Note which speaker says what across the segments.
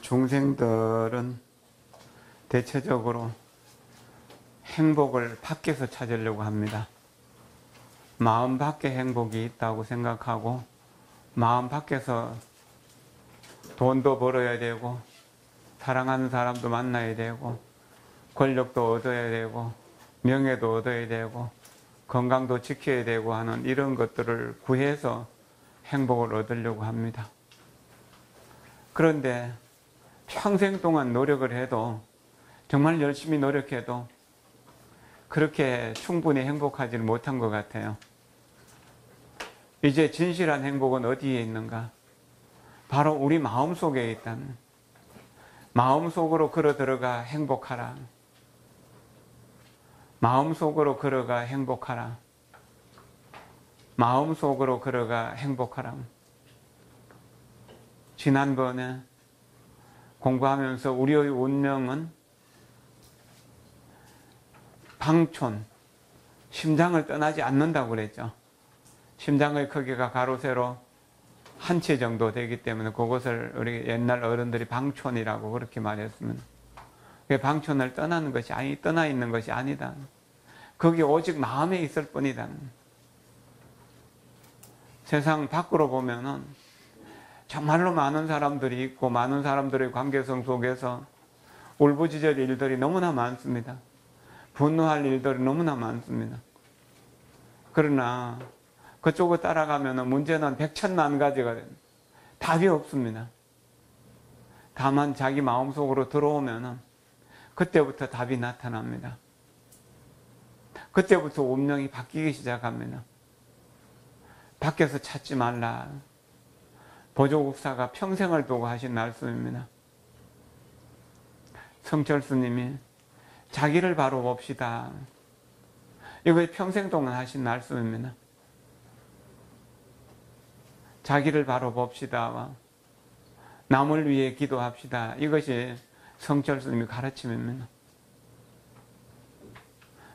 Speaker 1: 중생들은 대체적으로 행복을 밖에서 찾으려고 합니다. 마음 밖에 행복이 있다고 생각하고 마음 밖에서 돈도 벌어야 되고 사랑하는 사람도 만나야 되고 권력도 얻어야 되고 명예도 얻어야 되고 건강도 지켜야 되고 하는 이런 것들을 구해서 행복을 얻으려고 합니다. 그런데 평생 동안 노력을 해도 정말 열심히 노력해도 그렇게 충분히 행복하지는 못한 것 같아요. 이제 진실한 행복은 어디에 있는가? 바로 우리 마음속에 있다는, 마음속으로 걸어 들어가 행복하라. 마음속으로 걸어가 행복하라. 마음속으로 걸어가 행복하라. 지난번에 공부하면서 우리의 운명은 방촌, 심장을 떠나지 않는다고 그랬죠. 심장의 크기가 가로 세로 한 채 정도 되기 때문에 그것을 우리 옛날 어른들이 방촌이라고 그렇게 말했으면, 방촌을 떠나는 것이 아니, 떠나 있는 것이 아니다. 거기 오직 마음에 있을 뿐이다. 세상 밖으로 보면은 정말로 많은 사람들이 있고 많은 사람들의 관계성 속에서 울부짖을 일들이 너무나 많습니다. 분노할 일들이 너무나 많습니다. 그러나 그쪽을 따라가면 문제는 백천만 가지가 됩니다. 답이 없습니다. 다만 자기 마음속으로 들어오면 그때부터 답이 나타납니다. 그때부터 운명이 바뀌기 시작합니다. 밖에서 찾지 말라. 보조국사가 평생을 두고 하신 말씀입니다. 성철스님이 자기를 바로 봅시다. 이거 평생 동안 하신 말씀입니다. 자기를 바로 봅시다. 남을 위해 기도합시다. 이것이 성철스님의 가르침입니다.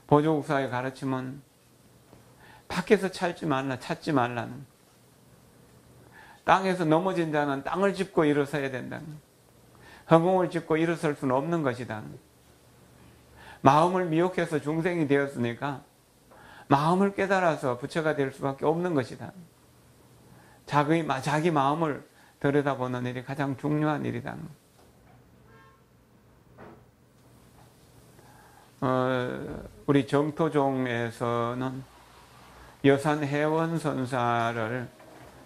Speaker 1: 보조국사의 가르침은 밖에서 찾지 말라, 찾지 말라는, 땅에서 넘어진 자는 땅을 짚고 일어서야 된다는, 허공을 짚고 일어설 수는 없는 것이다. 마음을 미혹해서 중생이 되었으니까 마음을 깨달아서 부처가 될 수밖에 없는 것이다. 자기 마음을 들여다보는 일이 가장 중요한 일이다. 우리 정토종에서는 여산해원선사를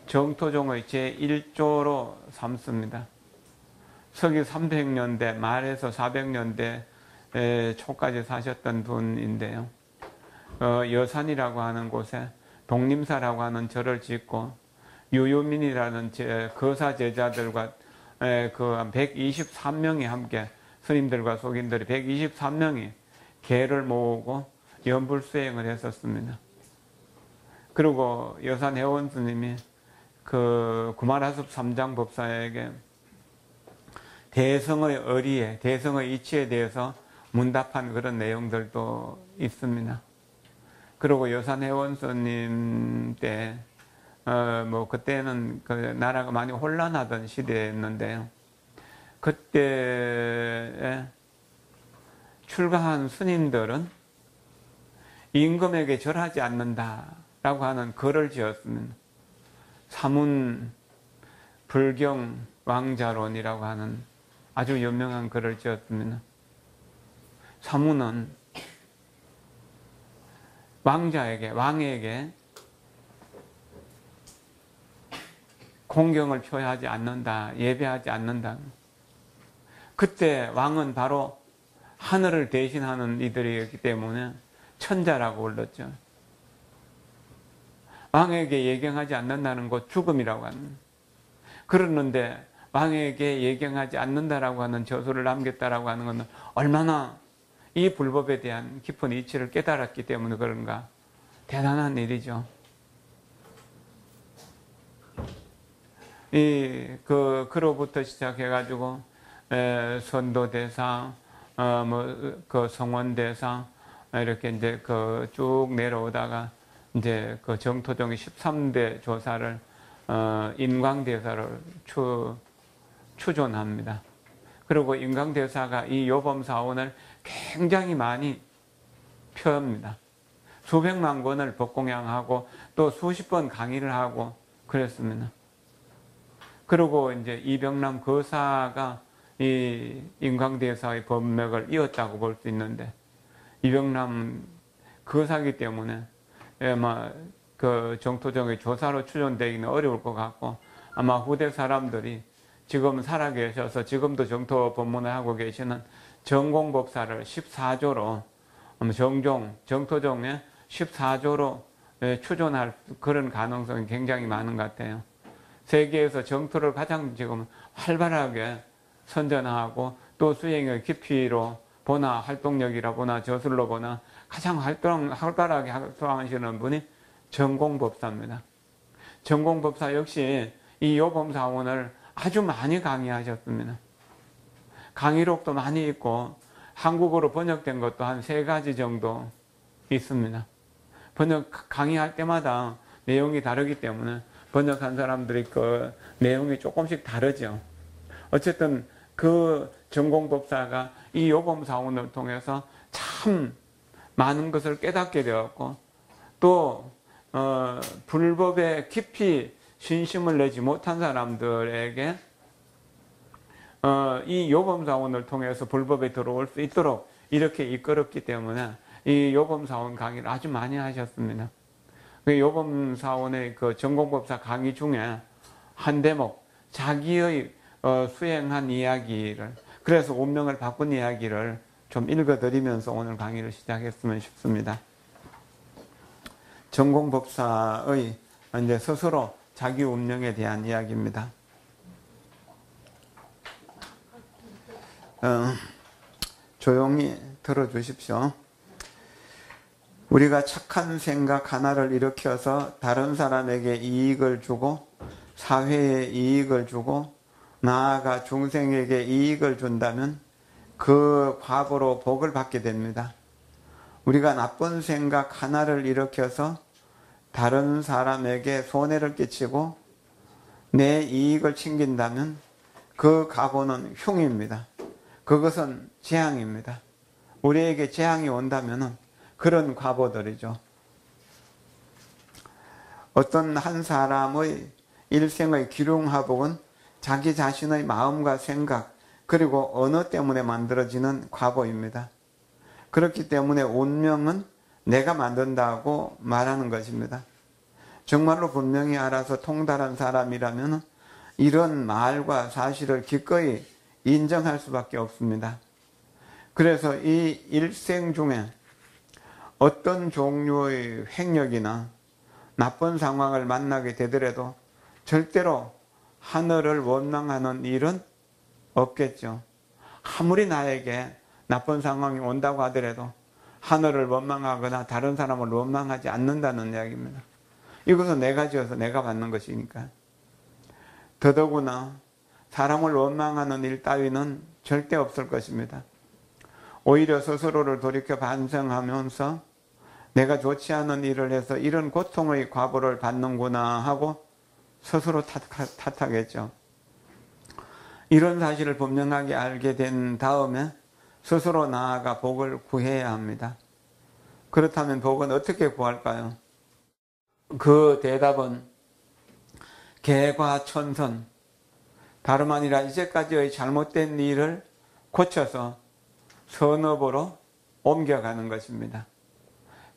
Speaker 1: 정토종의 제1조로 삼습니다. 서기 300년대 말에서 400년대 초까지 사셨던 분인데요. 여산이라고 하는 곳에 독림사라고 하는 절을 짓고 유유민이라는 거사 제자들과 그 123명이 함께, 스님들과 속인들이 123명이 개를 모으고 연불수행을 했었습니다. 그리고 여산해원 스님이 그 구마라습 삼장법사에게 대성의 의리에, 대성의 이치에 대해서 문답한 그런 내용들도 있습니다. 그리고 여산해원 스님 때 그때는 그 나라가 많이 혼란하던 시대였는데요. 그때 출가한 스님들은 임금에게 절하지 않는다라고 하는 글을 지었습니다. 사문 불경 왕자론이라고 하는 아주 유명한 글을 지었습니다. 사문은 왕에게 공경을 표하지 않는다, 예배하지 않는다. 그때 왕은 바로 하늘을 대신하는 이들이었기 때문에 천자라고 불렀죠. 왕에게 예경하지 않는다는 것 죽음이라고 합니다. 그러는데 왕에게 예경하지 않는다라고 하는 저수를 남겼다라고 하는 것은 얼마나 이 불법에 대한 깊은 이치를 깨달았기 때문에 그런가. 대단한 일이죠. 그로부터 시작해가지고 선도대상, 그 성원대상 이렇게 이제 쭉 내려오다가 이제 그 정토종의 13대 조사를 인광대사를 추존합니다. 그리고 인강대사가 이 요범사원을 굉장히 많이 펴옵니다. 수백만 권을 법공양하고 또 수십 번 강의를 하고 그랬습니다. 그리고 이제 이병남 거사가 이 인강대사의 법맥을 이었다고 볼 수 있는데, 이병남 거사기 때문에 아마 그 정토정의 조사로 추존되기는 어려울 것 같고, 아마 후대 사람들이 지금 살아계셔서 지금도 정토 법문을 하고 계시는 정공법사를 14조로 정토정의 14조로 추존할 그런 가능성이 굉장히 많은 것 같아요. 세계에서 정토를 가장 지금 활발하게 선전하고 또 수행의 깊이로 보나 활동력이라 보나 저술로 보나 가장 활발하게 활동하시는 분이 정공법사입니다. 정공법사 역시 이 요범사원을 아주 많이 강의하셨습니다. 강의록도 많이 있고 한국어로 번역된 것도 한 3가지 정도 있습니다. 강의할 때마다 내용이 다르기 때문에 번역한 사람들이 그 내용이 조금씩 다르죠. 어쨌든 그 정공법사가 이 요범사원을 통해서 참 많은 것을 깨닫게 되었고, 또 불법에 깊이 신심을 내지 못한 사람들에게 이 요범사원을 통해서 불법에 들어올 수 있도록 이렇게 이끌었기 때문에 이 요범사원 강의를 아주 많이 하셨습니다. 그 요범사원의 그 정공법사 강의 중에 한 대목, 자기의 수행한 이야기를, 그래서 운명을 바꾼 이야기를 좀 읽어드리면서 오늘 강의를 시작했으면 싶습니다. 정공법사의 이제 스스로 자기 운명에 대한 이야기입니다. 조용히 들어주십시오. 우리가 착한 생각 하나를 일으켜서 다른 사람에게 이익을 주고 사회에 이익을 주고 나아가 중생에게 이익을 준다면 그 과보로 복을 받게 됩니다. 우리가 나쁜 생각 하나를 일으켜서 다른 사람에게 손해를 끼치고 내 이익을 챙긴다면 그 과보는 흉입니다. 그것은 재앙입니다. 우리에게 재앙이 온다면 그런 과보들이죠. 어떤 한 사람의 일생의 기륭화복은 자기 자신의 마음과 생각 그리고 언어 때문에 만들어지는 과보입니다. 그렇기 때문에 운명은 내가 만든다고 말하는 것입니다. 정말로 분명히 알아서 통달한 사람이라면 이런 말과 사실을 기꺼이 인정할 수밖에 없습니다. 그래서 이 일생 중에 어떤 종류의 횡력이나 나쁜 상황을 만나게 되더라도 절대로 하늘을 원망하는 일은 없겠죠. 아무리 나에게 나쁜 상황이 온다고 하더라도 하늘을 원망하거나 다른 사람을 원망하지 않는다는 이야기입니다. 이것은 내가 지어서 내가 받는 것이니까. 더더구나 사람을 원망하는 일 따위는 절대 없을 것입니다. 오히려 스스로를 돌이켜 반성하면서 내가 좋지 않은 일을 해서 이런 고통의 과보를 받는구나 하고 스스로 탓하겠죠. 이런 사실을 분명하게 알게 된 다음에 스스로 나아가 복을 구해야 합니다. 그렇다면 복은 어떻게 구할까요? 그 대답은 개과천선, 다름 아니라 이제까지의 잘못된 일을 고쳐서 선업으로 옮겨가는 것입니다.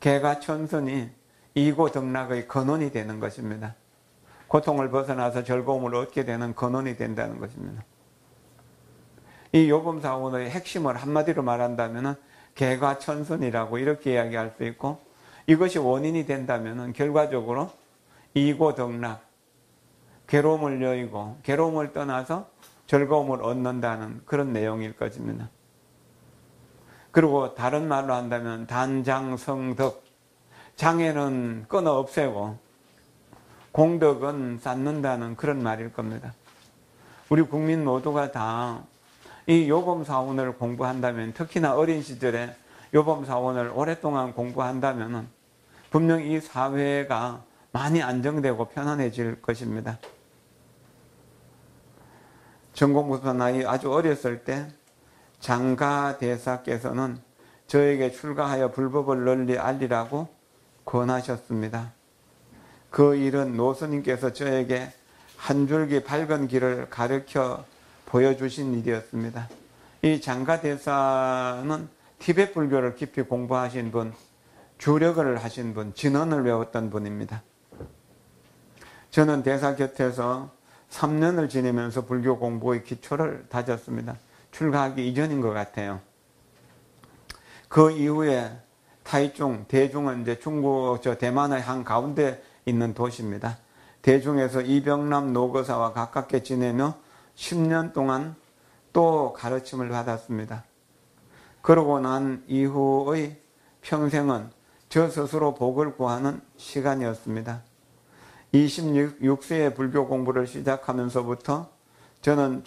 Speaker 1: 개과천선이 이고덕락의 근원이 되는 것입니다. 고통을 벗어나서 즐거움을 얻게 되는 근원이 된다는 것입니다. 이 요범사원의 핵심을 한마디로 말한다면 개과천선이라고 이렇게 이야기할 수 있고, 이것이 원인이 된다면 결과적으로 이고덕락, 괴로움을 여의고 괴로움을 떠나서 즐거움을 얻는다는 그런 내용일 것입니다. 그리고 다른 말로 한다면 단장성덕, 장애는 끊어 없애고 공덕은 쌓는다는 그런 말일 겁니다. 우리 국민 모두가 다 이 요범사원을 공부한다면, 특히나 어린 시절에 요범사원을 오랫동안 공부한다면 분명히 이 사회가 많이 안정되고 편안해질 것입니다. 전공법사 나이 아주 어렸을 때 장가대사께서는 저에게 출가하여 불법을 널리 알리라고 권하셨습니다. 그 일은 노스님께서 저에게 한 줄기 밝은 길을 가르쳐 보여주신 일이었습니다. 이 장가대사는 티베트 불교를 깊이 공부하신 분, 주력을 하신 분, 진언을 외웠던 분입니다. 저는 대사 곁에서 3년을 지내면서 불교 공부의 기초를 다졌습니다. 출가하기 이전인 것 같아요. 그 이후에 타이중, 대중은 이제 중국, 대만의 한가운데 있는 도시입니다. 대중에서 이병남 노거사와 가깝게 지내며 10년 동안 또 가르침을 받았습니다. 그러고 난 이후의 평생은 저 스스로 복을 구하는 시간이었습니다. 26세에 불교 공부를 시작하면서부터 저는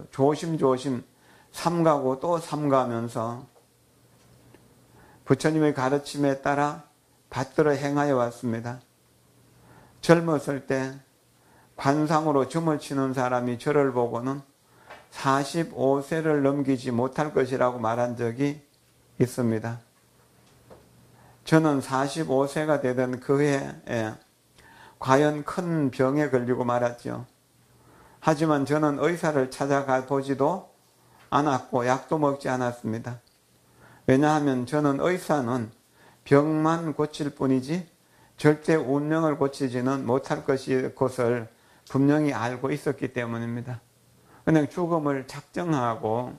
Speaker 1: 조심조심 삼가고 또 삼가하면서 부처님의 가르침에 따라 받들어 행하여 왔습니다. 젊었을 때 관상으로 줌을 치는 사람이 저를 보고는 45세를 넘기지 못할 것이라고 말한 적이 있습니다. 저는 45세가 되던 그 해에 과연 큰 병에 걸리고 말았죠. 하지만 저는 의사를 찾아가 보지도 않았고 약도 먹지 않았습니다. 왜냐하면 저는 의사는 병만 고칠 뿐이지 절대 운명을 고치지는 못할 것을 분명히 알고 있었기 때문입니다. 그냥 죽음을 작정하고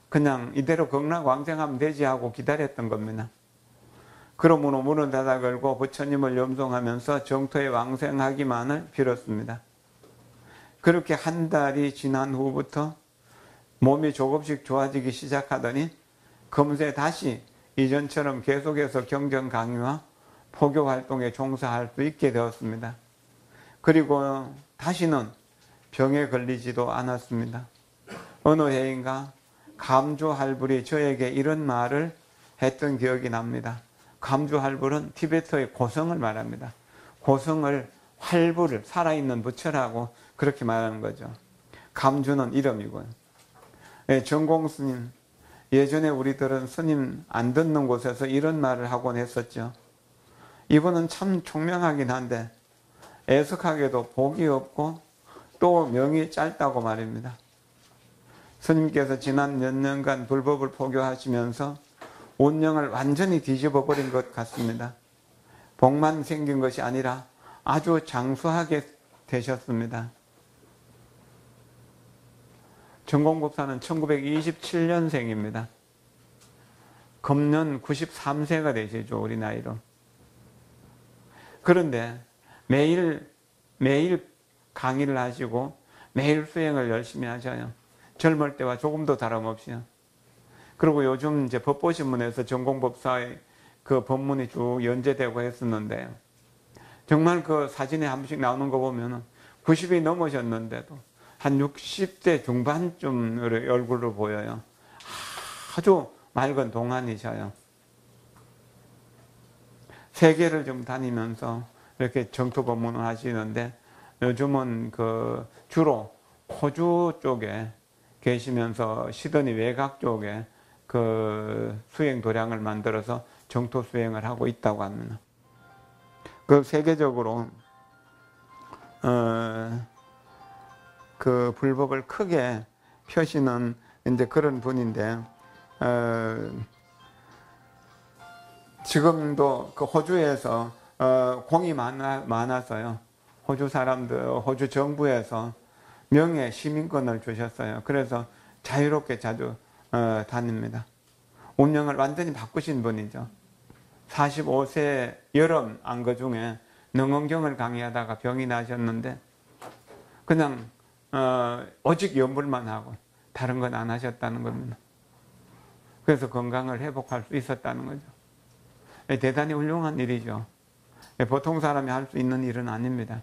Speaker 1: 그냥 이대로 극락왕생하면 되지 하고 기다렸던 겁니다. 그러므로 문을 닫아 걸고 부처님을 염송하면서 정토에 왕생하기만을 빌었습니다. 그렇게 한 달이 지난 후부터 몸이 조금씩 좋아지기 시작하더니 금세 다시 이전처럼 계속해서 경전 강의와 포교 활동에 종사할 수 있게 되었습니다. 그리고 다시는 병에 걸리지도 않았습니다. 어느 해인가 감주할불이 저에게 이런 말을 했던 기억이 납니다. 감주할불은 티베트의 고성을 말합니다. 고성을 활불을 살아있는 부처라고 그렇게 말하는 거죠. 감주는 이름이고요. 전공스님, 예전에 우리들은 스님 안 듣는 곳에서 이런 말을 하곤 했었죠. 이분은 참 총명하긴 한데 애석하게도 복이 없고 또 명이 짧다고 말입니다. 스님께서 지난 몇 년간 불법을 포교하시면서 운명을 완전히 뒤집어 버린 것 같습니다. 복만 생긴 것이 아니라 아주 장수하게 되셨습니다. 전공법사는 1927년생입니다. 금년 93세가 되시죠, 우리 나이로. 그런데 매일 강의를 하시고 매일 수행을 열심히 하셔요. 젊을 때와 조금도 다름없이요. 그리고 요즘 이제 법보신문에서 전공법사의 그 법문이 쭉 연재되고 했었는데요. 정말 그 사진에 한 번씩 나오는 거 보면은 90이 넘으셨는데도 한 60대 중반쯤의 얼굴로 보여요. 아주 맑은 동안이셔요. 세계를 좀 다니면서 이렇게 정토 법문을 하시는데 요즘은 그 주로 호주 쪽에 계시면서 시드니 외곽 쪽에 그 수행 도량을 만들어서 정토 수행을 하고 있다고 합니다. 그 세계적으로 그 불법을 크게 펴시는 이제 그런 분인데 지금도 그 호주에서 공이 많아서요. 호주 사람들, 호주 정부에서 명예 시민권을 주셨어요. 그래서 자유롭게 자주 다닙니다. 운명을 완전히 바꾸신 분이죠. 45세 여름 안거 중에 능언경을 강의하다가 병이 나셨는데 그냥 오직 연불만 하고 다른 건 안 하셨다는 겁니다. 그래서 건강을 회복할 수 있었다는 거죠. 대단히 훌륭한 일이죠. 보통 사람이 할 수 있는 일은 아닙니다.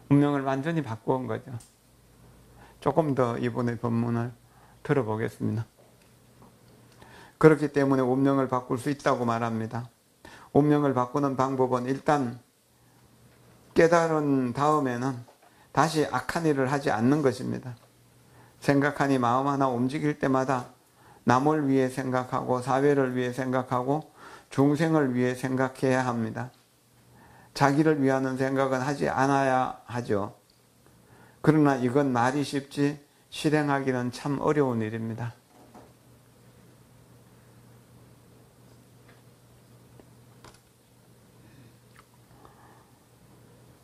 Speaker 1: 운명을 완전히 바꾸은 거죠. 조금 더 이분의 법문을 들어보겠습니다. 그렇기 때문에 운명을 바꿀 수 있다고 말합니다. 운명을 바꾸는 방법은 일단 깨달은 다음에는 다시 악한 일을 하지 않는 것입니다. 생각하니 마음 하나 움직일 때마다 남을 위해 생각하고 사회를 위해 생각하고 중생을 위해 생각해야 합니다. 자기를 위하는 생각은 하지 않아야 하죠. 그러나 이건 말이 쉽지 실행하기는 참 어려운 일입니다.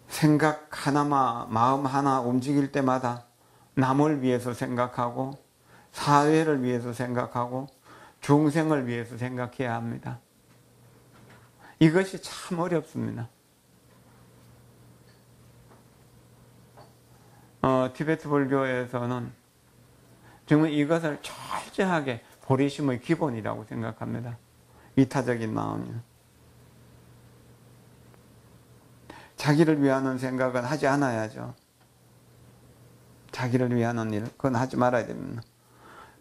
Speaker 1: 생각 하나만, 마음 하나 움직일 때마다 남을 위해서 생각하고 사회를 위해서 생각하고 중생을 위해서 생각해야 합니다. 이것이 참 어렵습니다. 티베트 불교에서는 정말 이것을 철저하게 보리심의 기본이라고 생각합니다. 이타적인 마음이요. 자기를 위하는 생각은 하지 않아야죠. 자기를 위하는 일, 그건 하지 말아야 됩니다.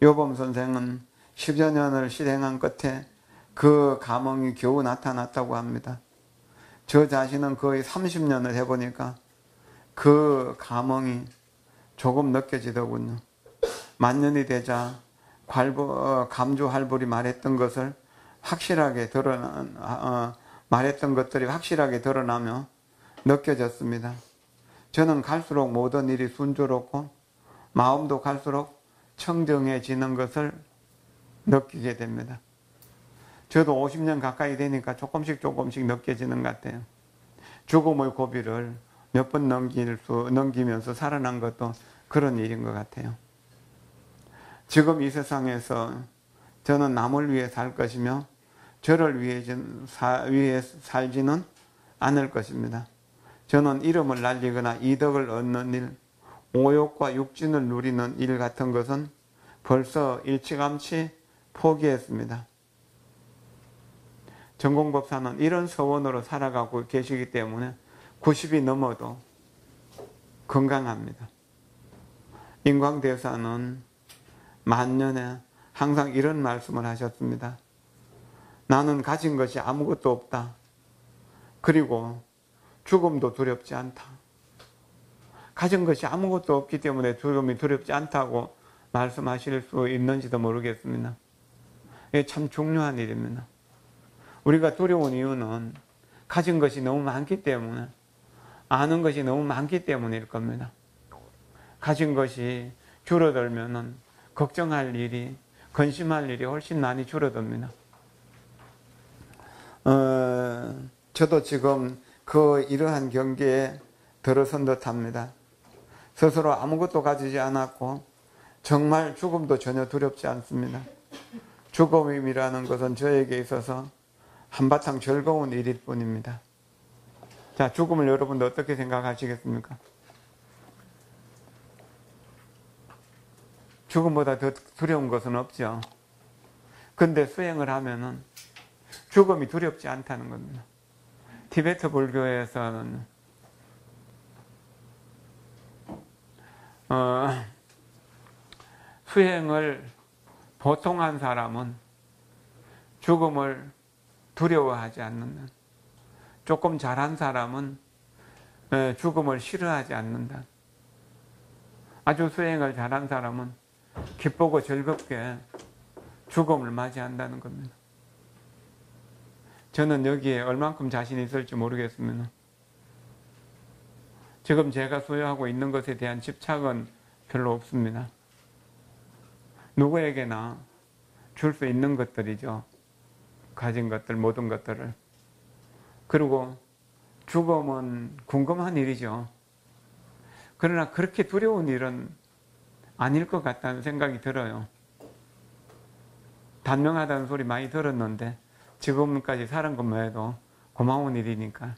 Speaker 1: 요범 선생은 10여 년을 실행한 끝에 그 감흥이 겨우 나타났다고 합니다. 저 자신은 거의 30년을 해보니까 그 감흥이 조금 느껴지더군요. 만년이 되자 감주할불이 말했던 것을 확실하게 말했던 것들이 확실하게 드러나며 느껴졌습니다. 저는 갈수록 모든 일이 순조롭고 마음도 갈수록 청정해지는 것을 느끼게 됩니다. 저도 50년 가까이 되니까 조금씩 느껴지는 것 같아요. 죽음의 고비를 몇 번 넘기면서 살아난 것도 그런 일인 것 같아요. 지금 이 세상에서 저는 남을 위해 살 것이며 저를 위해 살지는 않을 것입니다. 저는 이름을 날리거나 이덕을 얻는 일, 오욕과 육진을 누리는 일 같은 것은 벌써 일찌감치 포기했습니다. 전공법사는 이런 서원으로 살아가고 계시기 때문에 90이 넘어도 건강합니다. 인광대사는 만년에 항상 이런 말씀을 하셨습니다. 나는 가진 것이 아무것도 없다. 그리고 죽음도 두렵지 않다. 가진 것이 아무것도 없기 때문에 죽음이 두렵지 않다고 말씀하실 수 있는지도 모르겠습니다. 이게 참 중요한 일입니다. 우리가 두려운 이유는 가진 것이 너무 많기 때문에, 아는 것이 너무 많기 때문일 겁니다. 가진 것이 줄어들면은 걱정할 일이, 근심할 일이 훨씬 많이 줄어듭니다. 저도 지금 이러한 경계에 들어선 듯합니다. 스스로 아무것도 가지지 않았고 정말 죽음도 전혀 두렵지 않습니다. 죽음이라는 것은 저에게 있어서 한바탕 즐거운 일일 뿐입니다. 자, 죽음을 여러분들 어떻게 생각하시겠습니까? 죽음보다 더 두려운 것은 없죠. 근데 수행을 하면은 죽음이 두렵지 않다는 겁니다. 티베트 불교에서는 수행을 보통 한 사람은 죽음을 두려워하지 않는다. 조금 잘한 사람은 죽음을 싫어하지 않는다. 아주 수행을 잘한 사람은 기쁘고 즐겁게 죽음을 맞이한다는 겁니다. 저는 여기에 얼만큼 자신이 있을지 모르겠습니다. 지금 제가 소유하고 있는 것에 대한 집착은 별로 없습니다. 누구에게나 줄 수 있는 것들이죠. 가진 것들, 모든 것들을. 그리고 죽음은 궁금한 일이죠. 그러나 그렇게 두려운 일은 아닐 것 같다는 생각이 들어요. 단명하다는 소리 많이 들었는데 지금까지 사는 것만 해도 고마운 일이니까.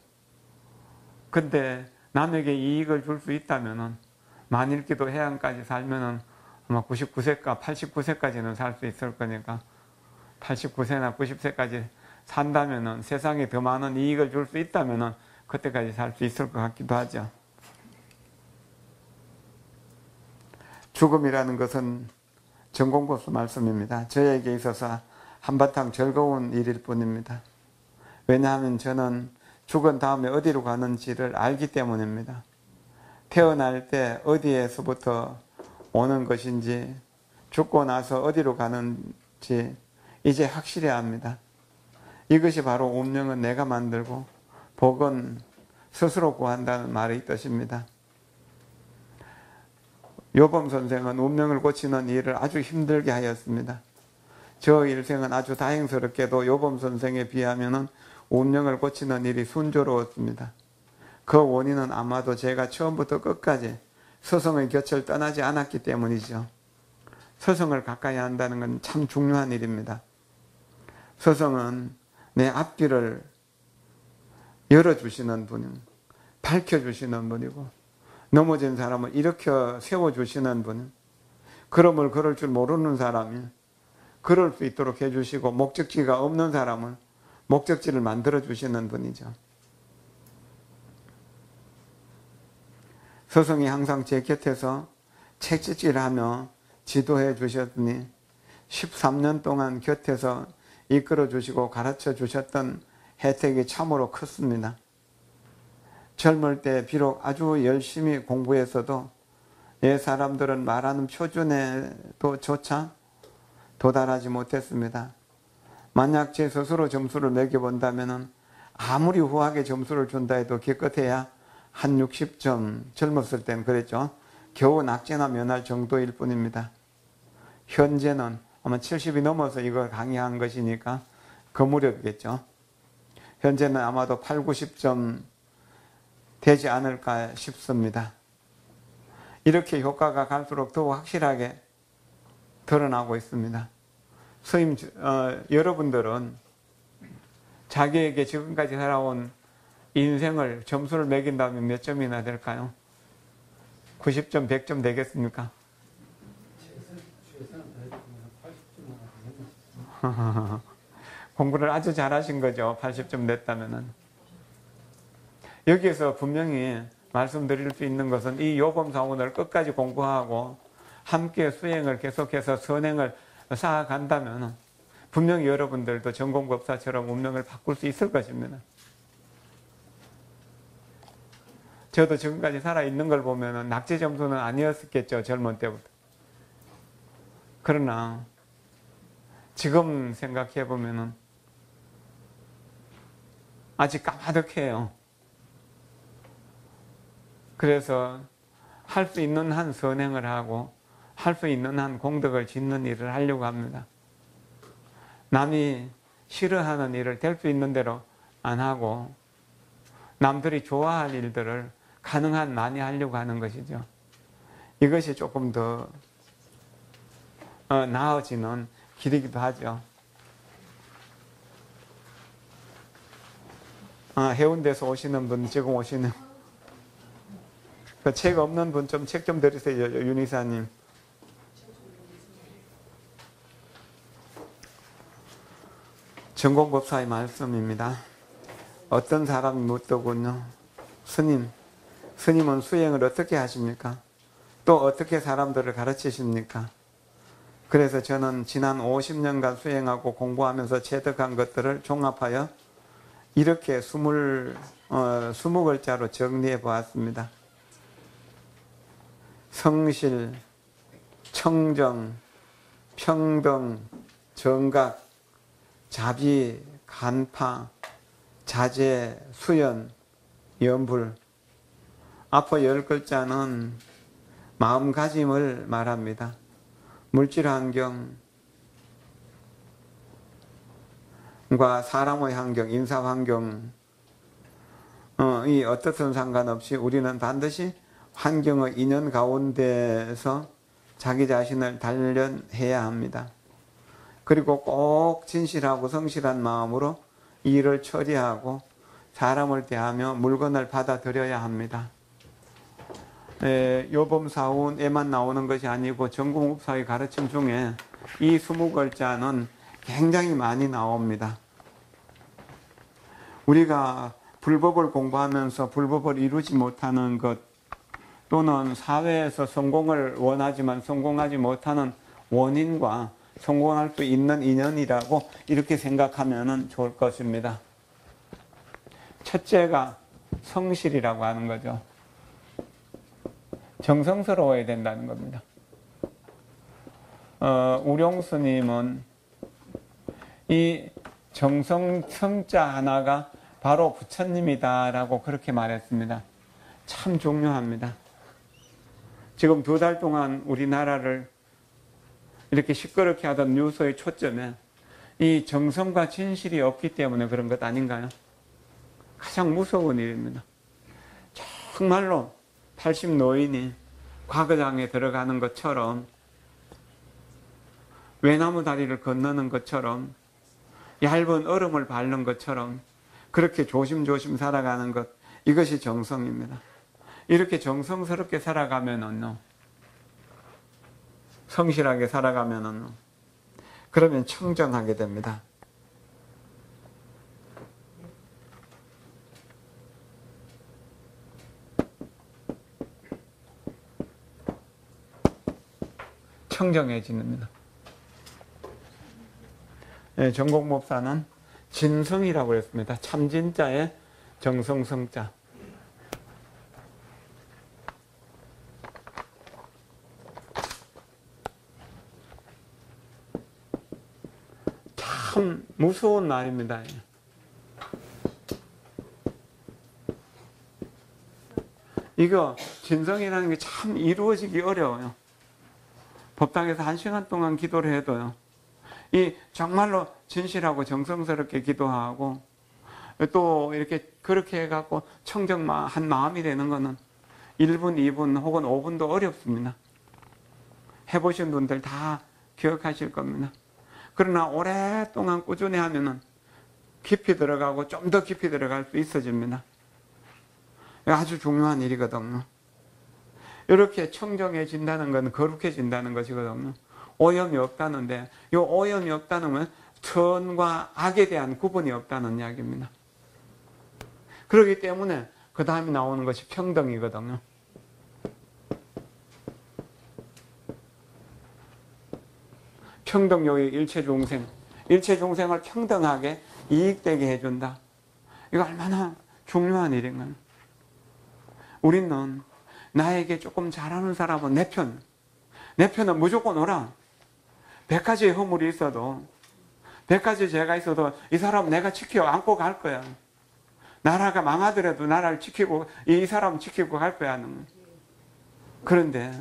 Speaker 1: 근데 남에게 이익을 줄 수 있다면은 만일기도 해안까지 살면은 아마 99세까 89세까지는 살 수 있을 거니까 89세나 90세까지 산다면은 세상에 더 많은 이익을 줄 수 있다면은 그때까지 살 수 있을 것 같기도 하죠. 죽음이라는 것은 전공법수 말씀입니다. 저에게 있어서 한바탕 즐거운 일일 뿐입니다. 왜냐하면 저는 죽은 다음에 어디로 가는지를 알기 때문입니다. 태어날 때 어디에서부터 오는 것인지, 죽고 나서 어디로 가는지 이제 확실히 압니다. 이것이 바로 운명은 내가 만들고 복은 스스로 구한다는 말의 뜻입니다. 요범 선생은 운명을 고치는 일을 아주 힘들게 하였습니다. 저 일생은 아주 다행스럽게도 요범 선생에 비하면 운명을 고치는 일이 순조로웠습니다. 그 원인은 아마도 제가 처음부터 끝까지 스승의 곁을 떠나지 않았기 때문이죠. 스승을 가까이 한다는 건 참 중요한 일입니다. 스승은 내 앞길을 열어주시는 분이고, 밝혀주시는 분이고, 넘어진 사람을 일으켜 세워주시는 분, 걸음을 걸을 줄 모르는 사람이 걸을 수 있도록 해주시고, 목적지가 없는 사람은 목적지를 만들어주시는 분이죠. 스승이 항상 제 곁에서 책찍질하며 지도해 주셨으니 13년 동안 곁에서 이끌어 주시고 가르쳐 주셨던 혜택이 참으로 컸습니다. 젊을 때 비록 아주 열심히 공부했어도 옛 사람들은 말하는 표준에도 조차 도달하지 못했습니다. 만약 제 스스로 점수를 매겨본다면 아무리 후하게 점수를 준다 해도 기껏해야 한 60점, 젊었을 땐 그랬죠. 겨우 낙제나 면할 정도일 뿐입니다. 현재는 아마 70이 넘어서 이걸 강의한 것이니까 그 무렵이겠죠. 현재는 아마도 8, 90점 되지 않을까 싶습니다. 이렇게 효과가 갈수록 더욱 확실하게 드러나고 있습니다. 스님, 여러분들은 자기에게 지금까지 살아온 인생을 점수를 매긴다면 몇 점이나 될까요? 90점, 100점 되겠습니까? 공부를 아주 잘하신 거죠. 80점 냈다면은. 여기에서 분명히 말씀드릴 수 있는 것은 이 요범사원을 끝까지 공부하고 함께 수행을 계속해서 선행을 쌓아간다면 분명히 여러분들도 전공법사처럼 운명을 바꿀 수 있을 것입니다. 저도 지금까지 살아있는 걸 보면 낙제 점수는 아니었겠죠. 젊은 때부터. 그러나 지금 생각해 보면 아직 까마득해요. 그래서 할 수 있는 한 선행을 하고 할 수 있는 한 공덕을 짓는 일을 하려고 합니다. 남이 싫어하는 일을 될 수 있는 대로 안 하고 남들이 좋아할 일들을 가능한 많이 하려고 하는 것이죠. 이것이 조금 더 나아지는 길이기도 하죠. 해운대에서 오시는 분, 지금 오시는 그 책 없는 분 좀 책 좀 드리세요, 윤이사님. 전공법사의 말씀입니다. 어떤 사람이 묻더군요. 스님은 수행을 어떻게 하십니까? 또 어떻게 사람들을 가르치십니까? 그래서 저는 지난 50년간 수행하고 공부하면서 체득한 것들을 종합하여 이렇게 20글자로 정리해 보았습니다. 성실, 청정, 평등, 정각, 자비, 간파, 자제, 수연, 염불. 앞서 10글자는 마음가짐을 말합니다. 물질환경과 사람의 환경, 인사환경, 이 어떻든 상관없이 우리는 반드시 환경의 인연 가운데서 자기 자신을 단련해야 합니다. 그리고 꼭 진실하고 성실한 마음으로 일을 처리하고 사람을 대하며 물건을 받아들여야 합니다. 요범사운에만 나오는 것이 아니고 전공법사의 가르침 중에 이 20글자는 굉장히 많이 나옵니다. 우리가 불법을 공부하면서 불법을 이루지 못하는 것 또는 사회에서 성공을 원하지만 성공하지 못하는 원인과 성공할 수 있는 인연이라고 이렇게 생각하면 좋을 것입니다. 첫째가 성실이라고 하는 거죠. 정성스러워야 된다는 겁니다. 우룡스님은 이 정성 성자 하나가 바로 부처님이다라고 그렇게 말했습니다. 참 중요합니다. 지금 2달 동안 우리나라를 이렇게 시끄럽게 하던 뉴스의 초점에 이 정성과 진실이 없기 때문에 그런 것 아닌가요? 가장 무서운 일입니다. 정말로 80 노인이 과거장에 들어가는 것처럼, 외나무 다리를 건너는 것처럼, 얇은 얼음을 밟는 것처럼 그렇게 조심조심 살아가는 것, 이것이 정성입니다. 이렇게 정성스럽게 살아가면은요, 성실하게 살아가면은요, 그러면 청정하게 됩니다. 청정해집니다. 네, 정공 목사는 진성이라고 했습니다. 참진자의 정성성자. 참 무서운 말입니다. 이거 진성이라는 게 참 이루어지기 어려워요. 법당에서 1시간 동안 기도를 해도요, 이 정말로 진실하고 정성스럽게 기도하고 또 이렇게 그렇게 해갖고 청정한 마음이 되는 거는 1분, 2분 혹은 5분도 어렵습니다. 해보신 분들 다 기억하실 겁니다. 그러나 오랫동안 꾸준히 하면은 깊이 들어가고 좀 더 깊이 들어갈 수 있어집니다. 아주 중요한 일이거든요. 이렇게 청정해진다는 건 거룩해진다는 것이거든요. 오염이 없다는데, 이 오염이 없다는 건 선과 악에 대한 구분이 없다는 이야기입니다. 그렇기 때문에 그 다음에 나오는 것이 평등이거든요. 평등요의 일체중생, 일체중생을 평등하게 이익되게 해준다. 이거 얼마나 중요한 일인가요? 우리는 나에게 조금 잘하는 사람은 내 편은 무조건 오라. 100가지의 허물이 있어도, 100가지 죄가 있어도 이 사람 내가 지켜 안고 갈 거야. 나라가 망하더라도 나라를 지키고, 이 사람 지키고 갈 거야. 그런데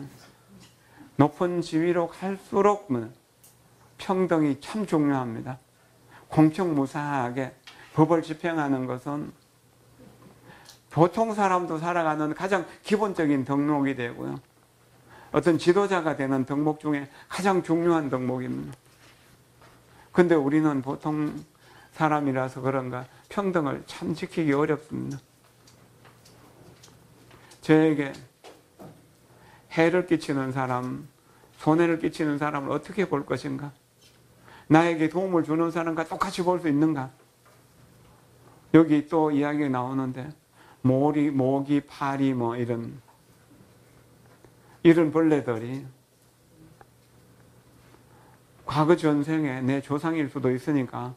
Speaker 1: 높은 지위로 갈수록 평등이 참 중요합니다. 공평무사하게 법을 집행하는 것은 보통 사람도 살아가는 가장 기본적인 덕목이 되고요. 어떤 지도자가 되는 덕목 중에 가장 중요한 덕목입니다. 근데 우리는 보통 사람이라서 그런가 평등을 참 지키기 어렵습니다. 저에게 해를 끼치는 사람, 손해를 끼치는 사람을 어떻게 볼 것인가? 나에게 도움을 주는 사람과 똑같이 볼 수 있는가? 여기 또 이야기가 나오는데 모기, 파리 이런 벌레들이 과거 전생에 내 조상일 수도 있으니까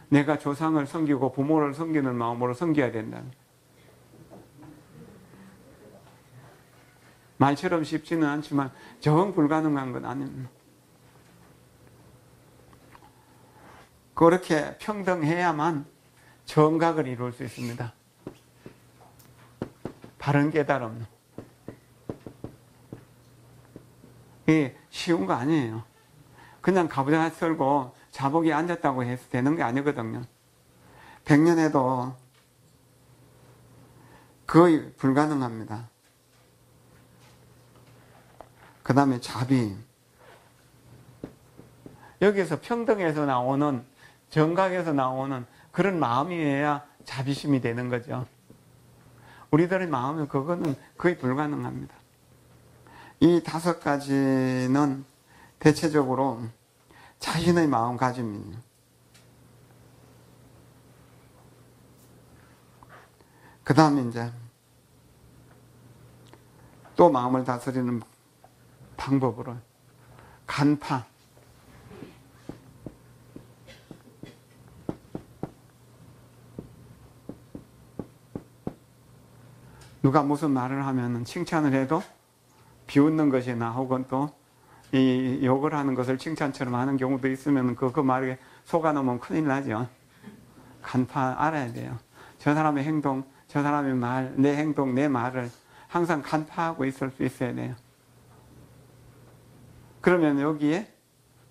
Speaker 1: 내가 조상을 섬기고 부모를 섬기는 마음으로 섬겨야 된다. 말처럼 쉽지는 않지만 정 불가능한 건 아닙니다. 그렇게 평등해야만 정각을 이룰 수 있습니다. 바른 깨달음. 이게 쉬운 거 아니에요. 그냥 가부좌 설고 자복이 앉았다고 해서 되는 게 아니거든요. 100년 해도 거의 불가능합니다. 그 다음에 자비. 여기서 평등에서 나오는, 정각에서 나오는 그런 마음이어야 자비심이 되는 거죠. 우리들의 마음은 그거는 거의 불가능합니다. 이 5가지는 대체적으로 자신의 마음가짐입니다. 그 다음에 이제 또 마음을 다스리는 방법으로 간파. 누가 무슨 말을 하면 칭찬을 해도 비웃는 것이나 혹은 또 이 욕을 하는 것을 칭찬처럼 하는 경우도 있으면 그 말에 속아놓으면 큰일 나죠. 간파 알아야 돼요. 저 사람의 행동, 저 사람의 말, 내 행동, 내 말을 항상 간파하고 있을 수 있어야 돼요. 그러면 여기에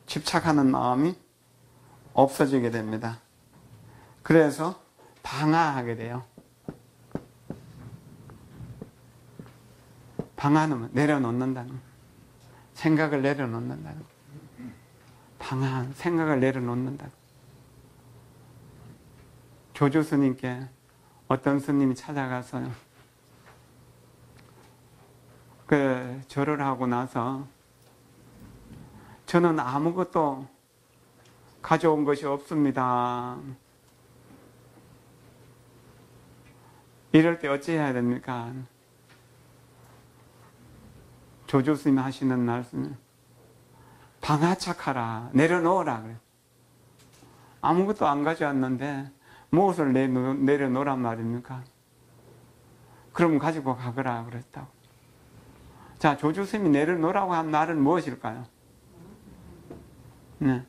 Speaker 1: 집착하는 마음이 없어지게 됩니다. 그래서 방화하게 돼요. 방화는 내려놓는다는, 생각을 내려놓는다는, 방화, 생각을 내려놓는다. 조주 스님께 어떤 스님이 찾아가서요, 절을 하고 나서 저는 아무것도 가져온 것이 없습니다. 이럴 때 어찌해야 됩니까? 조주 스님이 하시는 말씀은 방화착하라, 내려놓으라 그래요. 아무것도 안 가져왔는데 무엇을 내려놓으란 말입니까? 그럼 가지고 가거라 그랬다고. 자, 조주 스님이 내려놓으라고 한 말은 무엇일까요? 네.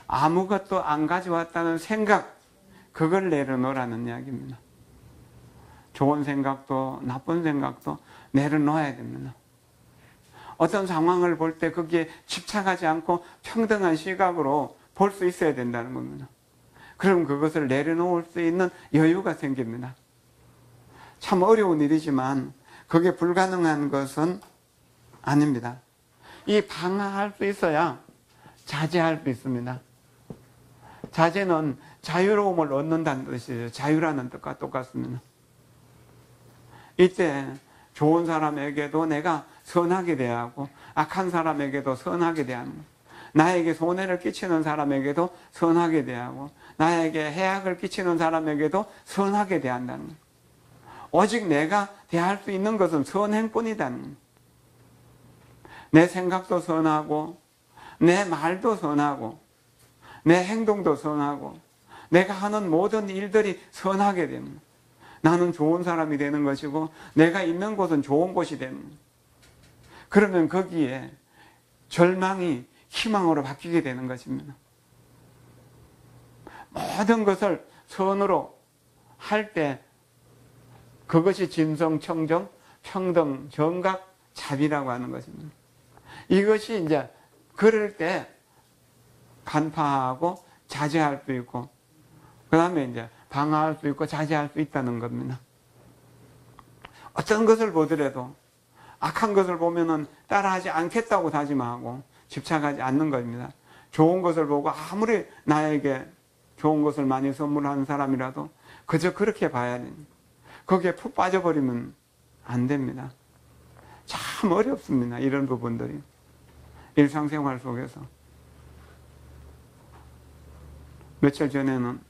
Speaker 1: 아무것도 안 가져왔다는 생각, 그걸 내려놓으라는 이야기입니다. 좋은 생각도 나쁜 생각도 내려놓아야 됩니다. 어떤 상황을 볼 때 거기에 집착하지 않고 평등한 시각으로 볼 수 있어야 된다는 겁니다. 그럼 그것을 내려놓을 수 있는 여유가 생깁니다. 참 어려운 일이지만 그게 불가능한 것은 아닙니다. 이 방화할 수 있어야 자제할 수 있습니다. 자제는 자유로움을 얻는다는 뜻이에요. 자유라는 뜻과 똑같습니다. 이때 좋은 사람에게도 내가 선하게 대하고 악한 사람에게도 선하게 대하는 것. 나에게 손해를 끼치는 사람에게도 선하게 대하고 나에게 해악을 끼치는 사람에게도 선하게 대한다는 것. 오직 내가 대할 수 있는 것은 선행뿐이다는 것. 내 생각도 선하고 내 말도 선하고 내 행동도 선하고 내가 하는 모든 일들이 선하게 됩니다. 나는 좋은 사람이 되는 것이고 내가 있는 곳은 좋은 곳이 됩니다. 그러면 거기에 절망이 희망으로 바뀌게 되는 것입니다. 모든 것을 선으로 할 때 그것이 진성, 청정, 평등, 정각, 자비라고 하는 것입니다. 이것이 이제 그럴 때 간파하고 자제할 수 있고 그 다음에 이제 방어할 수 있고 자제할 수 있다는 겁니다. 어떤 것을 보더라도 악한 것을 보면은 따라하지 않겠다고 다짐하고 집착하지 않는 겁니다. 좋은 것을 보고 아무리 나에게 좋은 것을 많이 선물하는 사람이라도 그저 그렇게 봐야 됩니다. 거기에 푹 빠져버리면 안 됩니다. 참 어렵습니다. 이런 부분들이 일상생활 속에서. 며칠 전에는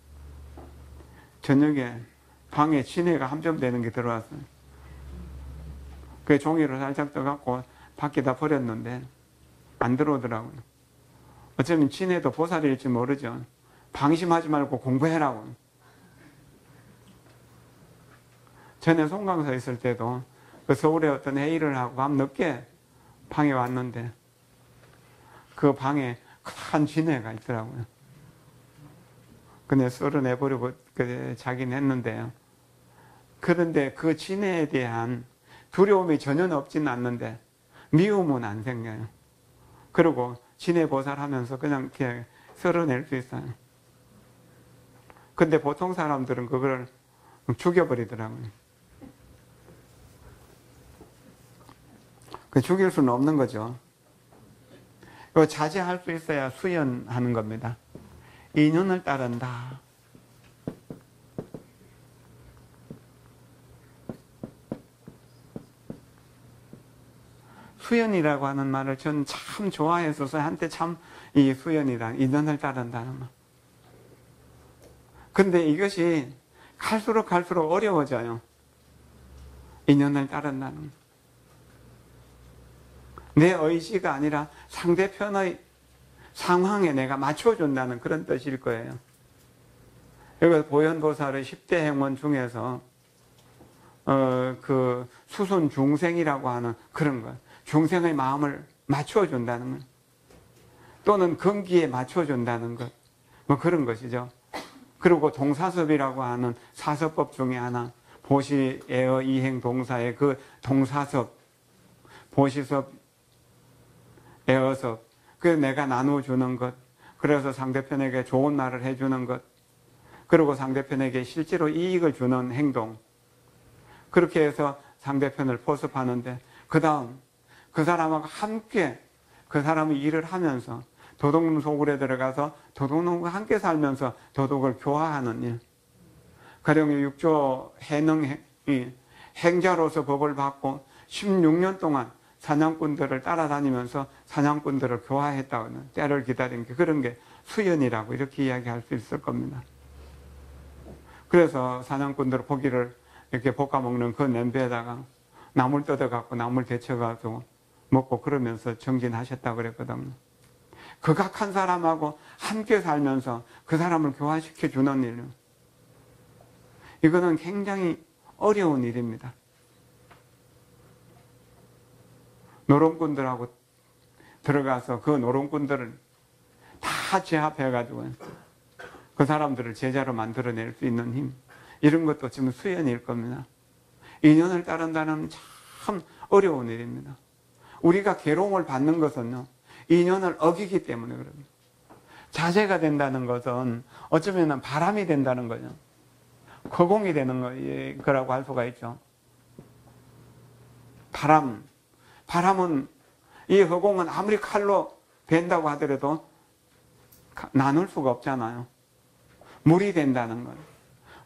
Speaker 1: 저녁에 방에 진해가 함정되는 게 들어왔어요. 그 종이를 살짝 떠갖고 밖에다 버렸는데 안 들어오더라고요. 어쩌면 진해도 보살일지 모르죠. 방심하지 말고 공부해라고. 전에 송강사 있을 때도 그 서울에 어떤 회의를 하고 밤 늦게 방에 왔는데 그 방에 큰 진해가 있더라고요. 근데 썰어내버리고 자기는 했는데요. 그런데 그 진해에 대한 두려움이 전혀 없지는 않는데 미움은 안 생겨요. 그리고 진해 보살하면서 그냥 이렇게 썰어낼 수 있어요. 근데 보통 사람들은 그걸 죽여버리더라고요. 죽일 수는 없는 거죠. 자제할 수 있어야 수연하는 겁니다. 인연을 따른다. 수연이라고 하는 말을 전 참 좋아했어서 한때 참 이 수연이란 인연을 따른다는 말. 근데 이것이 갈수록 어려워져요. 인연을 따른다는 말. 내 의지가 아니라 상대편의 상황에 내가 맞춰준다는 그런 뜻일 거예요. 여기 보현보살의 10대 행원 중에서 그 수순 중생이라고 하는 그런 것. 중생의 마음을 맞춰준다는 것, 또는 근기에 맞춰준다는 것, 뭐 그런 것이죠. 그리고 동사섭이라고 하는 사섭법 중에 하나, 보시, 애어, 이행, 동사의 그 동사섭, 보시섭, 애어섭, 그 내가 나눠주는 것, 그래서 상대편에게 좋은 말을 해주는 것, 그리고 상대편에게 실제로 이익을 주는 행동, 그렇게 해서 상대편을 포섭하는데, 그 다음 그 사람하고 함께 그 사람이 일을 하면서 도둑놈 소굴에 들어가서 도둑놈과 함께 살면서 도둑을 교화하는 일, 가령 6조 해능이 행자로서 법을 받고 16년 동안 사냥꾼들을 따라다니면서 사냥꾼들을 교화했다고는, 때를 기다린 게, 그런 게 수연이라고 이렇게 이야기할 수 있을 겁니다. 그래서 사냥꾼들 고기를 이렇게 볶아 먹는 그 냄비에다가 나물 뜯어갖고 나물 데쳐가지고 먹고 그러면서 정진하셨다고 그랬거든요. 극악한 사람하고 함께 살면서 그 사람을 교화시켜 주는 일, 이거는 굉장히 어려운 일입니다. 노름꾼들하고 들어가서 그 노름꾼들을 다 제압해가지고 그 사람들을 제자로 만들어낼 수 있는 힘, 이런 것도 지금 수연일 겁니다. 인연을 따른다는 참 어려운 일입니다. 우리가 괴로움을 받는 것은요, 인연을 어기기 때문에 그럽니다. 자제가 된다는 것은 어쩌면 바람이 된다는 거죠. 허공이 되는 거라고 할 수가 있죠. 바람은, 이 허공은 아무리 칼로 벤다고 하더라도 나눌 수가 없잖아요. 물이 된다는 건,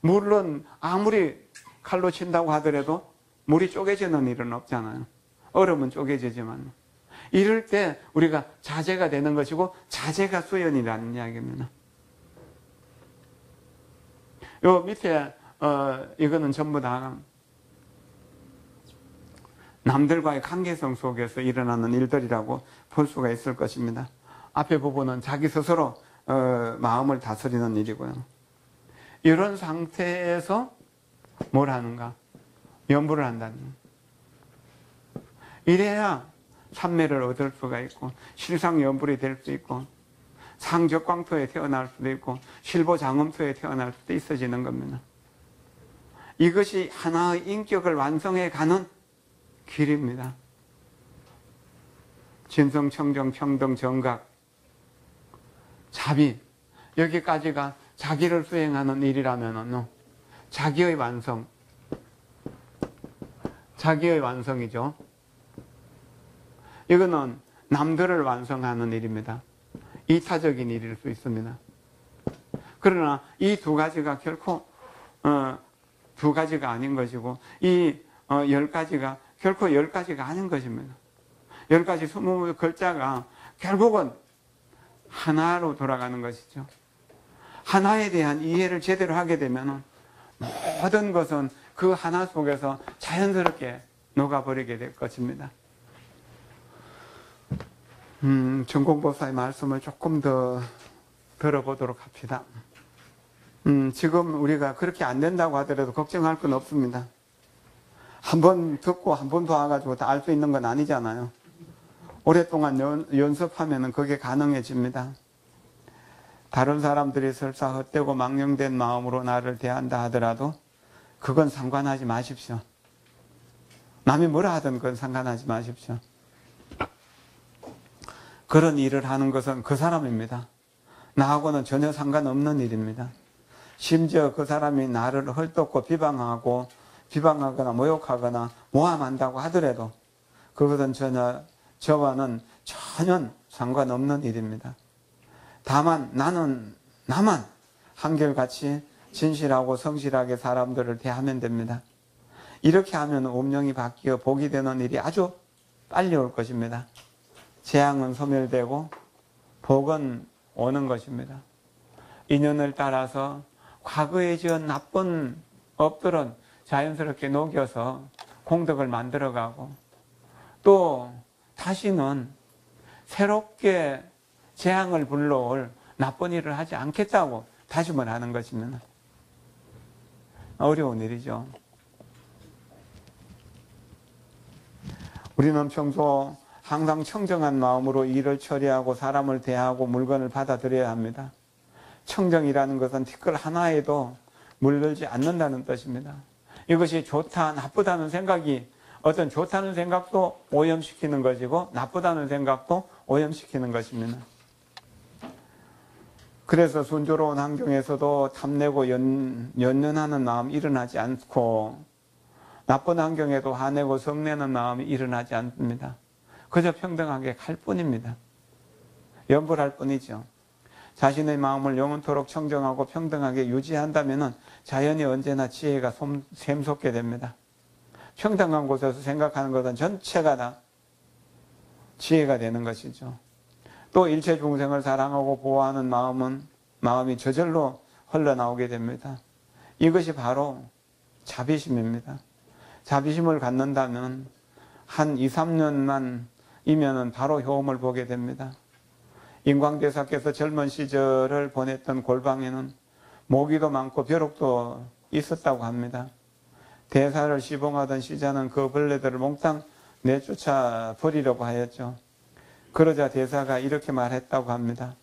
Speaker 1: 물은 아무리 칼로 친다고 하더라도 물이 쪼개지는 일은 없잖아요. 얼음은 쪼개지지만, 이럴 때 우리가 자제가 되는 것이고, 자제가 수연이라는 이야기입니다. 요 밑에 이거는 전부 다 남들과의 관계성 속에서 일어나는 일들이라고 볼 수가 있을 것입니다. 앞에 부분은 자기 스스로 마음을 다스리는 일이고요. 이런 상태에서 뭘 하는가? 연부를 한다는 거예요. 이래야 삼매를 얻을 수가 있고, 실상연불이 될 수 있고, 상적광토에 태어날 수도 있고, 실보장엄토에 태어날 수도 있어지는 겁니다. 이것이 하나의 인격을 완성해 가는 길입니다. 진성, 청정, 평등, 정각, 자비, 여기까지가 자기를 수행하는 일이라면은 자기의 완성이죠. 이거는 남들을 완성하는 일입니다. 이타적인 일일 수 있습니다. 그러나 이 두 가지가 결코 두 가지가 아닌 것이고, 이 10가지가 결코 10가지가 아닌 것입니다. 10가지 20글자가 결국은 하나로 돌아가는 것이죠. 하나에 대한 이해를 제대로 하게 되면 모든 것은 그 하나 속에서 자연스럽게 녹아버리게 될 것입니다. 전공보사의 말씀을 조금 더 들어보도록 합시다. 지금 우리가 그렇게 안 된다고 하더라도 걱정할 건 없습니다. 한 번 듣고 한 번 더 와가지고 다 알 수 있는 건 아니잖아요. 오랫동안 연습하면 그게 가능해집니다. 다른 사람들이 설사 헛되고 망령된 마음으로 나를 대한다 하더라도 그건 상관하지 마십시오. 남이 뭐라 하든 그건 상관하지 마십시오. 그런 일을 하는 것은 그 사람입니다. 나하고는 전혀 상관없는 일입니다. 심지어 그 사람이 나를 헐뜯고 비방하거나 모욕하거나 모함한다고 하더라도 그것은 저와는 전혀 상관없는 일입니다. 다만 나만 한결같이 진실하고 성실하게 사람들을 대하면 됩니다. 이렇게 하면 운명이 바뀌어 복이 되는 일이 아주 빨리 올 것입니다. 재앙은 소멸되고 복은 오는 것입니다. 인연을 따라서 과거에 지은 나쁜 업들은 자연스럽게 녹여서 공덕을 만들어가고, 또 다시는 새롭게 재앙을 불러올 나쁜 일을 하지 않겠다고 다짐을 하는 것입니다. 어려운 일이죠. 우리는 평소 항상 청정한 마음으로 일을 처리하고 사람을 대하고 물건을 받아들여야 합니다. 청정이라는 것은 티끌 하나에도 물들지 않는다는 뜻입니다. 이것이 좋다, 나쁘다는 생각이 어떤 좋다는 생각도 오염시키는 것이고 나쁘다는 생각도 오염시키는 것입니다. 그래서 순조로운 환경에서도 탐내고 연연하는 마음이 일어나지 않고 나쁜 환경에도 화내고 성내는 마음이 일어나지 않습니다. 그저 평등하게 갈 뿐입니다. 염불할 뿐이죠. 자신의 마음을 영원토록 청정하고 평등하게 유지한다면 자연이 언제나 지혜가 샘솟게 됩니다. 평등한 곳에서 생각하는 것은 전체가 다 지혜가 되는 것이죠. 또 일체 중생을 사랑하고 보호하는 마음이 저절로 흘러나오게 됩니다. 이것이 바로 자비심입니다. 자비심을 갖는다면 한 2, 3년만 이면은 바로 효험을 보게 됩니다. 인광대사께서 젊은 시절을 보냈던 골방에는 모기도 많고 벼룩도 있었다고 합니다. 대사를 시봉하던 시자는 그 벌레들을 몽땅 내쫓아 버리려고 하였죠. 그러자 대사가 이렇게 말했다고 합니다.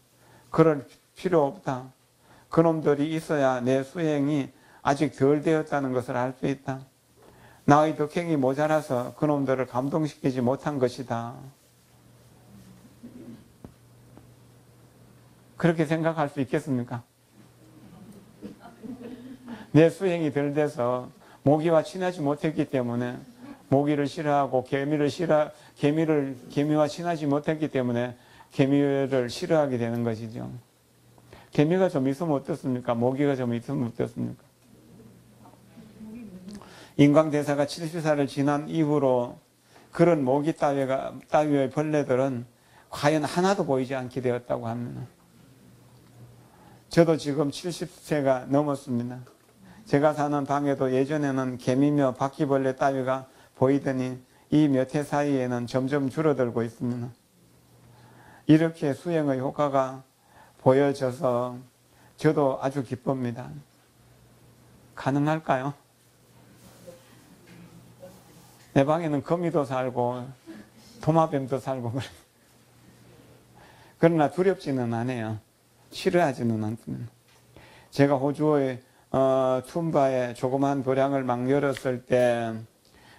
Speaker 1: 그럴 필요 없다. 그놈들이 있어야 내 수행이 아직 덜 되었다는 것을 알 수 있다. 나의 덕행이 모자라서 그놈들을 감동시키지 못한 것이다. 그렇게 생각할 수 있겠습니까? 내 수행이 덜 돼서 모기와 친하지 못했기 때문에 모기를 싫어하고 개미와 친하지 못했기 때문에 개미를 싫어하게 되는 것이죠. 개미가 좀 있으면 어떻습니까? 모기가 좀 있으면 어떻습니까? 인광대사가 70살을 지난 이후로 그런 모기 따위의 벌레들은 과연 하나도 보이지 않게 되었다고 합니다. 저도 지금 70세가 넘었습니다. 제가 사는 방에도 예전에는 개미며 바퀴벌레 따위가 보이더니 이 몇 해 사이에는 점점 줄어들고 있습니다. 이렇게 수행의 효과가 보여져서 저도 아주 기쁩니다. 가능할까요? 내 방에는 거미도 살고 도마뱀도 살고 그러나 두렵지는 않아요. 싫어하지는 않습니다. 제가 호주의 툼바에 조그만 도량을 막 열었을 때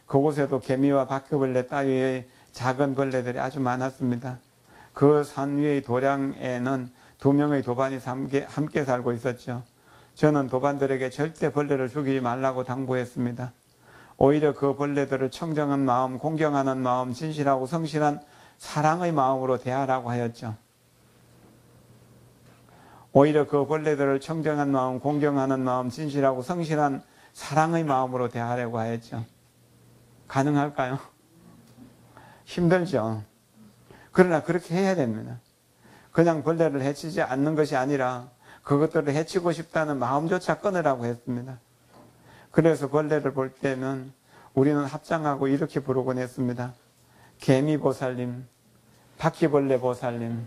Speaker 1: 그곳에도 개미와 바퀴벌레 따위의 작은 벌레들이 아주 많았습니다. 그 산 위의 도량에는 2명의 도반이 함께 살고 있었죠. 저는 도반들에게 절대 벌레를 죽이지 말라고 당부했습니다. 오히려 그 벌레들을 청정한 마음, 공경하는 마음, 진실하고 성실한 사랑의 마음으로 대하라고 하였죠. 오히려 그 벌레들을 청정한 마음, 공경하는 마음, 진실하고 성실한 사랑의 마음으로 대하려고 하였죠. 가능할까요? 힘들죠. 그러나 그렇게 해야 됩니다. 그냥 벌레를 해치지 않는 것이 아니라 그것들을 해치고 싶다는 마음조차 끊으라고 했습니다. 그래서 벌레를 볼 때는 우리는 합장하고 이렇게 부르곤 했습니다. 개미 보살님, 바퀴벌레 보살님,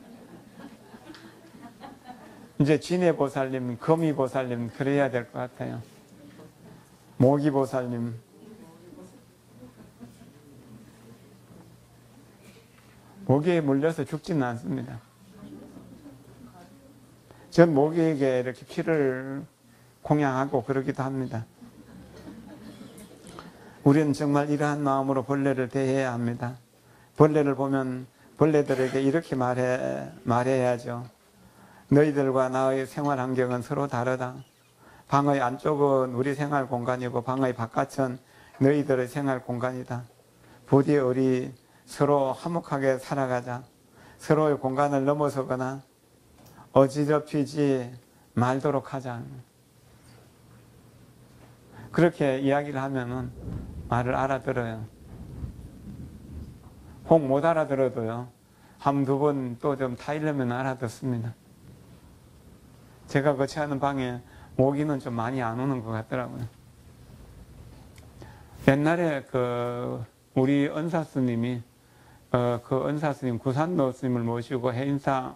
Speaker 1: 이제 진해 보살님, 거미 보살님 그래야 될 것 같아요. 모기 보살님. 모기에 물려서 죽지는 않습니다. 전 모기에게 이렇게 피를 공양하고 그러기도 합니다. 우리는 정말 이러한 마음으로 벌레를 대해야 합니다. 벌레를 보면 벌레들에게 이렇게 말해야죠. 너희들과 나의 생활 환경은 서로 다르다. 방의 안쪽은 우리 생활 공간이고 방의 바깥은 너희들의 생활 공간이다. 부디 우리 서로 화목하게 살아가자. 서로의 공간을 넘어서거나 어지럽히지 말도록 하자. 그렇게 이야기를 하면은 말을 알아들어요. 혹 못 알아들어도요. 한 두 번 또 좀 타이려면 알아듣습니다. 제가 거치하는 방에 모기는 좀 많이 안 오는 것 같더라고요. 옛날에 우리 은사 스님이 그 은사 스님 구산노 스님을 모시고 해인사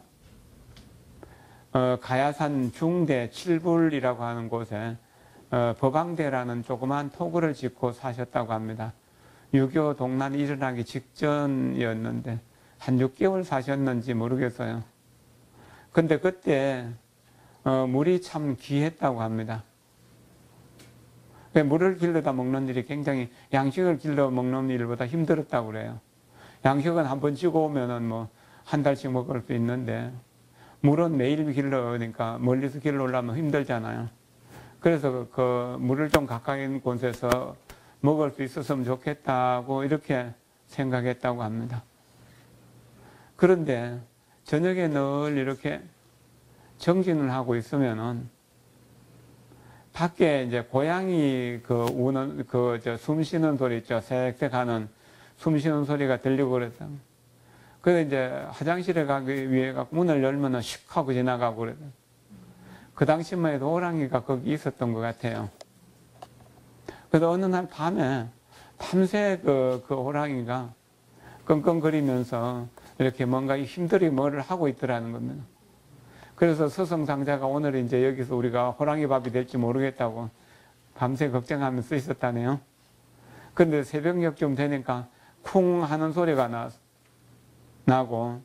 Speaker 1: 가야산 중대 7불이라고 하는 곳에 법왕대라는 조그만 토굴을 짓고 사셨다고 합니다. 6.25 동란이 일어나기 직전이었는데 한 6개월 사셨는지 모르겠어요. 근데 그때 물이 참 귀했다고 합니다. 물을 길러다 먹는 일이 굉장히 양식을 길러 먹는 일보다 힘들었다고 그래요. 양식은 한 번 찌고 오면은 뭐 한 달씩 먹을 수 있는데 물은 매일 길러니까 멀리서 길러 오려면 힘들잖아요. 그래서 그 물을 좀 가까이 있는 곳에서 먹을 수 있었으면 좋겠다고 이렇게 생각했다고 합니다. 그런데 저녁에 늘 이렇게 정진을 하고 있으면은 밖에 이제 고양이 우는 숨 쉬는 소리 있죠. 색색 하는 숨 쉬는 소리가 들리고 그래서. 그래서 이제 화장실에 가기 위해 문을 열면은 슉 하고 지나가고 그래서. 그 당시만 해도 호랑이가 거기 있었던 것 같아요. 그래서 어느 날 밤새 그 호랑이가 끙끙거리면서 이렇게 뭔가 힘들이 뭐를 하고 있더라는 겁니다. 그래서 서성상자가 오늘 이제 여기서 우리가 호랑이 밥이 될지 모르겠다고 밤새 걱정하면서 있었다네요. 그런데 새벽녘쯤 되니까 쿵 하는 소리가 나고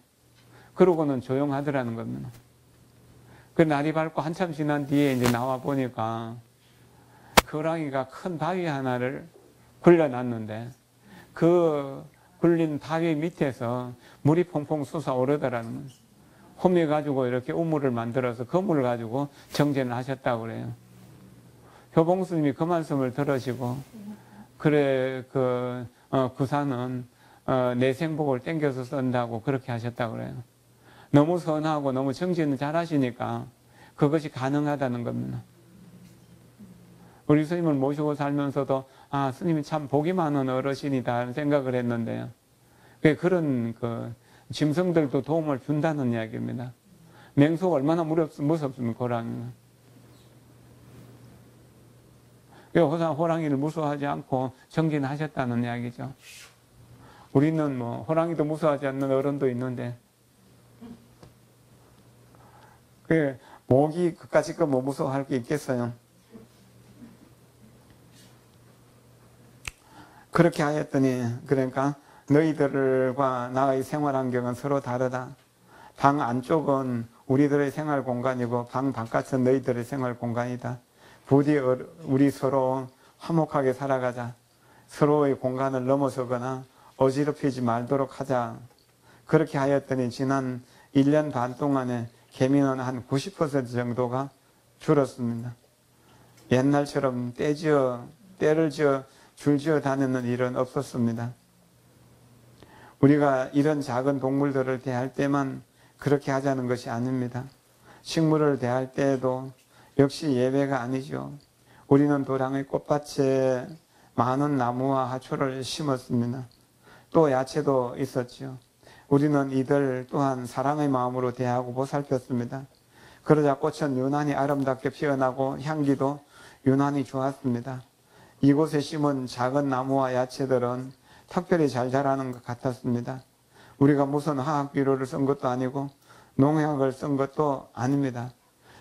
Speaker 1: 그러고는 조용하더라는 겁니다. 그 날이 밝고 한참 지난 뒤에 이제 나와 보니까 그 호랑이가 큰 바위 하나를 굴려놨는데 그 굴린 바위 밑에서 물이 퐁퐁 솟아오르더라는 거예요. 홈이 가지고 이렇게 우물을 만들어서 그 물을 가지고 정진을 하셨다고 그래요. 효봉스님이 그 말씀을 들으시고 그래 구사는 내 생복을 땡겨서 쓴다고 그렇게 하셨다고 그래요. 너무 선하고 너무 정진을 잘 하시니까 그것이 가능하다는 겁니다. 우리 스님을 모시고 살면서도 스님이 참 복이 많은 어르신이다 생각을 했는데요. 그런 짐승들도 도움을 준다는 이야기입니다. 맹수가 얼마나 무섭습니까, 호랑이는. 호랑이를 무서워하지 않고 정진하셨다는 이야기죠. 우리는 뭐 호랑이도 무서워하지 않는 어른도 있는데 모기 그까짓 거 뭐 무서워할 게 있겠어요. 그렇게 하였더니 그러니까 너희들과 나의 생활 환경은 서로 다르다. 방 안쪽은 우리들의 생활 공간이고 방 바깥은 너희들의 생활 공간이다. 부디 우리 서로 화목하게 살아가자. 서로의 공간을 넘어서거나 어지럽히지 말도록 하자. 그렇게 하였더니 지난 1년 반 동안에 개미는 한 90% 정도가 줄었습니다. 옛날처럼 때를 지어 줄지어 다니는 일은 없었습니다. 우리가 이런 작은 동물들을 대할 때만 그렇게 하자는 것이 아닙니다. 식물을 대할 때에도 역시 예외가 아니죠. 우리는 도량의 꽃밭에 많은 나무와 하초를 심었습니다. 또 야채도 있었죠. 우리는 이들 또한 사랑의 마음으로 대하고 보살폈습니다. 그러자 꽃은 유난히 아름답게 피어나고 향기도 유난히 좋았습니다. 이곳에 심은 작은 나무와 야채들은 특별히 잘 자라는 것 같았습니다. 우리가 무슨 화학 비료를 쓴 것도 아니고 농약을 쓴 것도 아닙니다.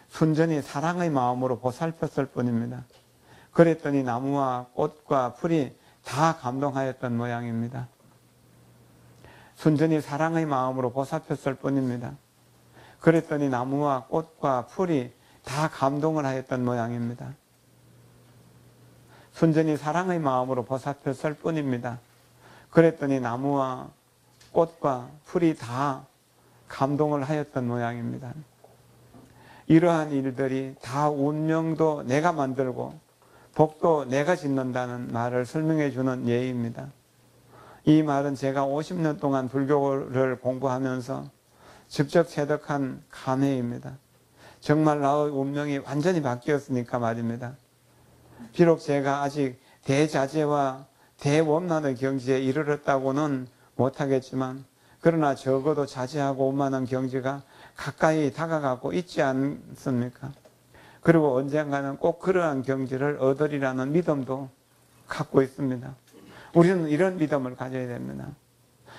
Speaker 1: 순전히 사랑의 마음으로 보살폈을 뿐입니다. 그랬더니 나무와 꽃과 풀이 다 감동하였던 모양입니다. 순전히 사랑의 마음으로 보살폈을 뿐입니다. 그랬더니 나무와 꽃과 풀이 다 감동을 하였던 모양입니다. 순전히 사랑의 마음으로 보살폈을 뿐입니다. 그랬더니 나무와 꽃과 풀이 다 감동을 하였던 모양입니다. 이러한 일들이 다 운명도 내가 만들고 복도 내가 짓는다는 말을 설명해 주는 예입니다. 이 말은 제가 50년 동안 불교를 공부하면서 직접 체득한 감회입니다. 정말 나의 운명이 완전히 바뀌었으니까 말입니다. 비록 제가 아직 대자재와 대원만의 경지에 이르렀다고는 못하겠지만 그러나 적어도 자제하고 원만한 경지가 가까이 다가가고 있지 않습니까? 그리고 언젠가는 꼭 그러한 경지를 얻으리라는 믿음도 갖고 있습니다. 우리는 이런 믿음을 가져야 됩니다.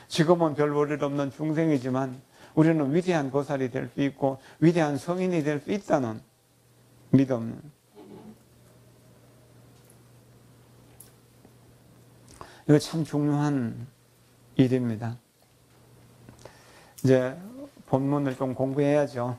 Speaker 1: 지금은 별 볼일 없는 중생이지만 우리는 위대한 보살이 될 수 있고 위대한 성인이 될 수 있다는 믿음. 이거 참 중요한 일입니다. 이제 본문을 좀 공부해야죠.